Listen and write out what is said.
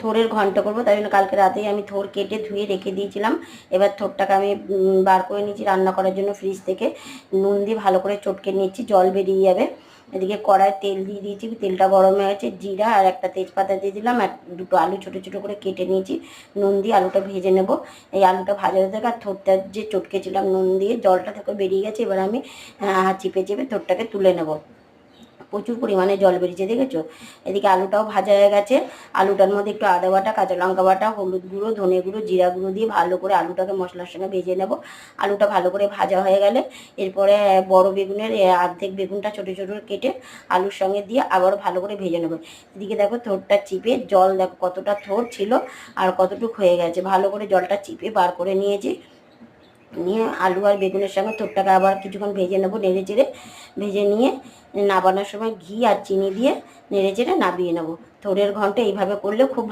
থোড়ের ঘন্ট করবো, তাই জন্য কালকে রাতেই আমি থোড় কেটে ধুয়ে রেখে দিয়েছিলাম। এবার থোড়টাকে আমি বার করে নিয়েছি রান্না করার জন্য ফ্রিজ থেকে। নুন দিয়ে ভালো করে চটকে নিচ্ছি, জল বেরিয়ে যাবে। এদিকে কড়ায় তেল দিয়ে দিয়েছি, তেলটা গরম হয়ে গেছে। জিরা আর একটা তেজপাতা দিয়ে দিলাম, আর দুটো আলু ছোটো ছোটো করে কেটে নিয়েছি। নুন দিয়ে আলুটা ভেজে নেব। এই আলুটা ভাজা হতে থাকে, আর থোড়টা যে চটকেছিলাম নুন দিয়ে, জলটা থেকে বেরিয়ে গেছে। এবার আমি চিপে চিপে থোড়টাকে তুলে নেব। প্রচুর পরিমাণে জল বেরিয়েছে, দেখেছো। এদিকে আলুটাও ভাজা হয়ে গেছে। আলুটার মধ্যে একটু আদা বাটা, কাঁচা লঙ্কা বাটা, হলুদ গুঁড়ো, ধনে গুঁড়ো, জিরা গুঁড়ো দিয়ে ভালো করে আলুটাকে মশলার সঙ্গে ভেজে নেব। আলুটা ভালো করে ভাজা হয়ে গেলে এরপরে বড় বেগুনের অর্ধেক বেগুনটা ছোটো ছোটো কেটে আলুর সঙ্গে দিয়ে আবারও ভালো করে ভেজে নেব। এদিকে দেখো থোড়টা চিপে, জল দেখো কতটা থোড় ছিল আর কতটুকু হয়ে গেছে, ভালো করে জলটা চিপে বার করে নিয়েছি। নিয়ে আলু আর বেগুনের সঙ্গে থোড়টাকে আবার কিছুক্ষণ ভেজে নেবো, নেড়ে চেড়ে। ভেজে নিয়ে নাবানোর সময় ঘি আর চিনি দিয়ে নেড়ে চেড়ে নাবিয়ে নেবো। থোড়ের ঘন্ট এইভাবে করলে খুব